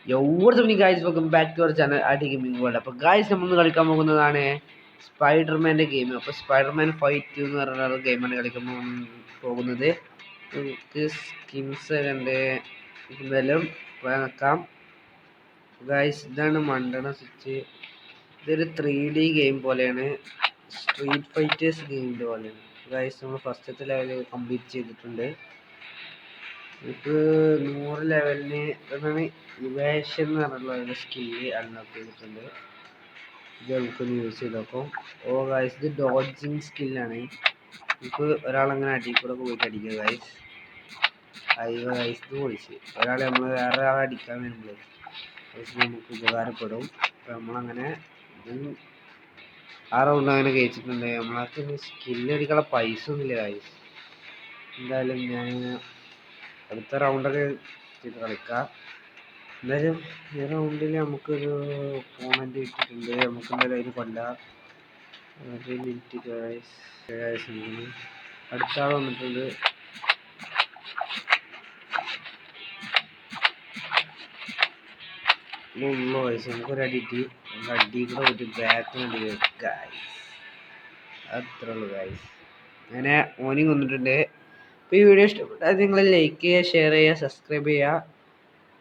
Guys welcome back to our channel RT gaming world. അപ്പോൾ guys നമ്മൾ കളിക്കാൻ പോകുന്നതാണ് സ്പൈഡർമാൻ്റെ ഗെയിം. അപ്പോൾ സ്പൈഡർമാൻ ഫൈറ്റ് എന്ന് പറഞ്ഞ ഗെയിമാണ് കളിക്കാൻ പോകുന്നത്. നമുക്ക് സ്കിൻസ് കണ്ട് എന്തായാലും നോക്കാം. ഗൈസ് ഇതാണ് മണ്ടണ സ്വിച്ച്. ഇതൊരു 3D ഗെയിം പോലെയാണ്, സ്ട്രീറ്റ് ഫൈറ്റേഴ്സ് ഗെയിമിൻ്റെ പോലെയാണ്. ഗൈസ് നമ്മൾ ഫസ്റ്റത്തെ ലെവൽ കംപ്ലീറ്റ് ചെയ്തിട്ടുണ്ട്. നമുക്ക് 100 ലെവലിന് എന്താണ് ഇവേഷൻ എന്ന് പറഞ്ഞിട്ടുള്ള സ്കില്ല് അൺലോക്ക് ചെയ്തിട്ടുണ്ട്. ഇത് നമുക്കൊന്ന് യൂസ് ചെയ്ത് നോക്കാം. ഗൈസ് ഇത് ഡോഡ്ജിങ് സ്കില്ലാണ്. നമുക്ക് ഒരാളങ്ങനെ അടിയിൽ കൂടെ പോയിട്ട് അടിക്കുക ഗൈസ്. അയ്യോ ഗൈസ് ഇത് പൊളിച്ച് ഒരാളെ നമ്മൾ വേറെ ഒരാളെ അടിക്കാൻ വരുമ്പോൾ നമുക്ക് ഉപകാരപ്പെടും. അപ്പം നമ്മളങ്ങനെ ഇത് ആ റൗണ്ട് അങ്ങനെ കഴിച്ചിട്ടുണ്ട്. നമ്മളൊക്കെ സ്കില്ല് അടിക്കാനുള്ള പൈസ ഒന്നുമില്ല ഗൈസ്. എന്തായാലും ഞാൻ അടുത്ത റൗണ്ടൊക്കെ ചെയ്ത് കളിക്കാം. എന്തായാലും ഈ റൗണ്ടിൽ നമുക്കൊരു ഓപ്പോണൻറ്റ് കിട്ടിയിട്ടുണ്ട്. നമുക്ക് എന്തായാലും അതിന് കൊല്ലാം. ഒരു മിനിറ്റ് ഗൈസ്. അടുത്ത ആൾ വന്നിട്ടുണ്ട്. ഉള്ളു ഗൈസ്, നമുക്കൊരു അടിയിട്ട് അടി കൂടെ പോയിട്ട് ബാക്കിനുണ്ട് ഗൈസ്. അത്രേ ഉള്ളൂ ഗൈസ്. അങ്ങനെ ഓനിങ് വന്നിട്ടുണ്ട്. അപ്പോൾ ഈ വീഡിയോ ഇഷ്ടപ്പെട്ടാൽ നിങ്ങൾ ലൈക്ക് ചെയ്യുക, ഷെയർ ചെയ്യുക, സബ്സ്ക്രൈബ് ചെയ്യുക.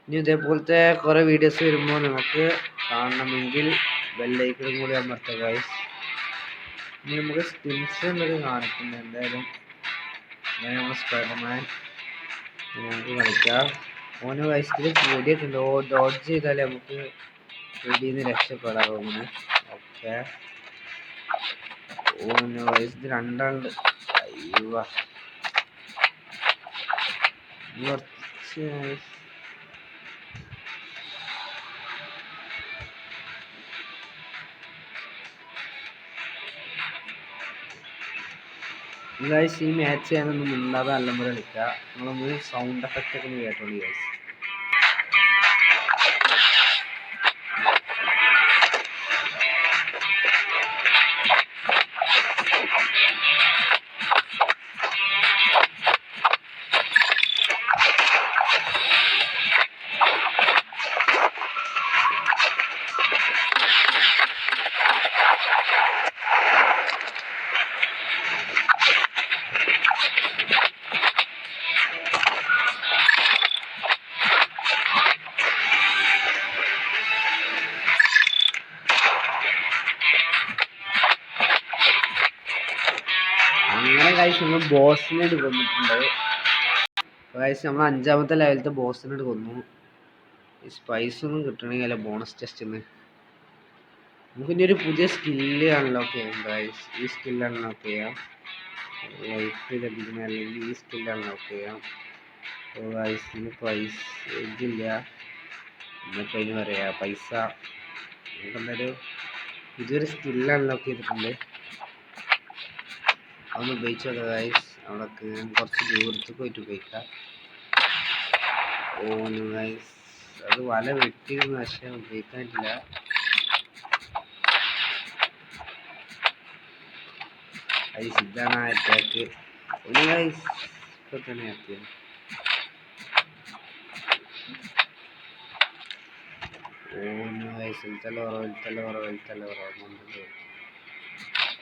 ഇനി ഇതേപോലത്തെ കുറേ വീഡിയോസ് വരുമ്പോൾ നമുക്ക് കാണണമെങ്കിൽ ബെല്ലൈക്കണും കൂടി അമർത്തുക ഗൈസ്. ഇനി നമുക്ക് സ്കിൻസ് എന്നൊക്കെ കാണിക്കുന്നത്. എന്തായാലും നമ്മൾ സ്പൈഡർമാൻ നമുക്ക് കളിക്കാം. ഓന് വയസ്സിൽ പേടിയൊക്കെ ഉണ്ട്. ഡോഡ്ജ് ചെയ്താലേ നമുക്ക് പേടിയിൽ നിന്ന് രക്ഷപ്പെടാൻ തോന്നുന്നത്. ഓക്കെ, ഓന് വയസ്സിൽ രണ്ടാളുണ്ട്. അയ്യോ കുറച്ച് ഗൈസ് ഈ മാച്ച് ചെയ്യാനൊന്നും മിണ്ടാതെ നല്ലപോലെ കളിക്കുക. നിങ്ങളൊന്ന് സൗണ്ട് എഫക്റ്റ് ഒക്കെ ഒന്ന് കേട്ടോളൂ ഗൈസ്. അങ്ങനെ ഗൈസ് നമ്മൾ ബോസിനെ കൊന്നിട്ടുണ്ട്. ഗൈസ് നമ്മൾ 5ാമത്തെ ലെവലത്തെ ബോസിനെ കൊന്നു. ഈ സ്പൈസ് ഒന്നും കിട്ടണമെങ്കിൽ അല്ല ബോണസ് ടെസ്റ്റിന് നമുക്കിനി ഒരു പുതിയ സ്കില്ല് അൺലോക്ക് ചെയ്യാം ഗൈസ്. ഈ സ്കില്ല് അൺലോക്ക് ചെയ്യാം. ലൈഫ് ലഭിക്കുന്ന അല്ലെങ്കിൽ ഈ സ്കില്ല് അൺലോക്ക് ചെയ്യാം. ഗൈസ് ഇതിന് പൈസ ഇതില്ല, എന്നിട്ട് അതിന് പറയാ പൈസ. നമുക്കെന്തായാലും പുതിയൊരു സ്കില്ല് അൺലോക്ക് ചെയ്തിട്ടുണ്ട്. അതൊന്ന് ഉപയോഗിച്ച് നോക്കാം ഗൈസ്. അവിടെ കുറച്ച് ദൂരത്ത് പോയിട്ട് ഉപയോഗിക്കാം. ഗൈസ് അത് വല വെട്ടിയിരുന്നു, പക്ഷെ ഉപയോഗിക്കാൻ പറ്റില്ല. ഗൈസ് ഇതാണ് ആ അറ്റാക്ക്. ഗൈസ് ഇപ്പൊ തന്നെ എത്തിയത്. ഗൈസ്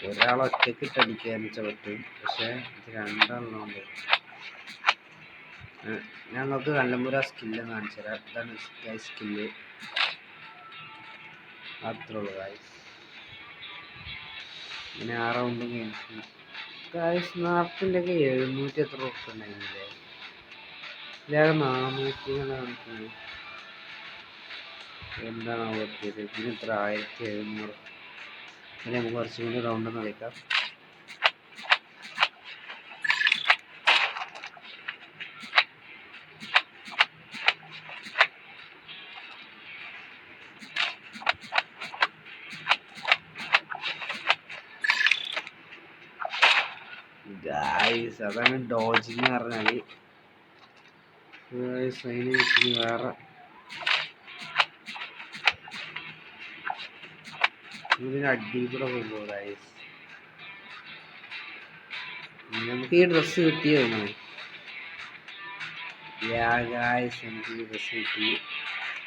ഒരാൾ ഒറ്റക്ക് ഇട്ടടിക്കാൻ വെച്ചാൽ പറ്റും, പക്ഷെ ഇത് രണ്ടെണ്ണമുണ്ട്. ഞങ്ങൾക്ക് നല്ലപോലെ ആ സ്കില്ല് കാണിച്ചു തരാം. ഇതാണ് ഗൈസ് സ്കില്ല്. അത്രേ ഉള്ളൂ ഗൈസ്. പിന്നെ ആ റൗണ്ട് ഗൈസ് നാട്ടിലൊക്കെ 700 എത്ര ഉറുപ്പ് ഉണ്ടായിരുന്നില്ലേ? ഇല്ലാതെ 400 കാണിക്കുന്നത്. എന്താണ് പറ്റിയത്? ഇതിന് ഇത്ര 1700. പിന്നെ നമുക്ക് കുറച്ചും കൂടി റൗണ്ട് കളിക്കാം. ഗൈസ് അതാണ് ഡോജിങ് പറഞ്ഞാൽ. വേറെ ഇതിന് അടി കൂടെ പോകുമോ ഗൈസ്? നമുക്ക് ഈ ഡ്രസ്സ് കിട്ടിയോ? ഗൈസ് നമുക്ക് ഈ ഡ്രസ്സ് കിട്ടി.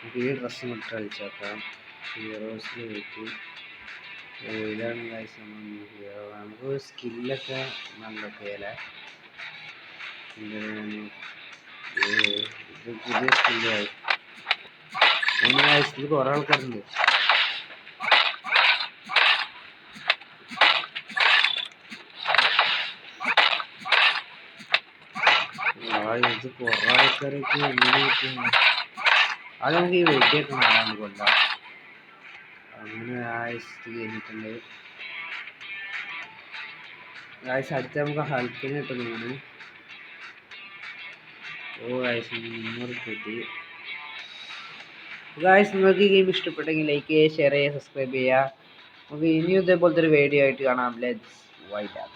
നമുക്ക് ഈ ഡ്രസ്സും ഇട്ട് കളിച്ചേക്കാം. ഹീറോസിൽ വെച്ച് ഇതാണ് ഗൈസ് നമ്മൾ ഹീറോ. നമുക്ക് സ്കില്ലൊക്കെ നല്ലൊക്കെ അല്ലേ. ഇത് പുതിയ സ്കില്ലായി. ഇത് കുറേ ആൾക്കാരുണ്ട്. ഇത് കുറേ ആൾക്കാരൊക്കെ എങ്ങനെ കിട്ടുന്നു. അത് നമുക്ക് ഈ വെടിയൊക്കെ കാണാൻ കൊല്ലാം. അങ്ങനെ ആയിസ് കഴിഞ്ഞിട്ടുണ്ട്. ആയിസ് അടുത്ത് നമുക്ക് ഹൾക്കിനെ കിട്ടുന്നതാണ്. ആയിസ് 300 കിട്ടി. ഗായ്സ് നിങ്ങൾക്ക് ഈ ഗെയിം ഇഷ്ടപ്പെട്ടെങ്കിൽ ലൈക്ക് ചെയ്യുക, ഷെയർ ചെയ്യുക, സബ്സ്ക്രൈബ് ചെയ്യുക. നമുക്ക് ഇനിയും ഇതേപോലത്തെ ഒരു വീഡിയോ ആയിട്ട് കാണാം. Let's wind up.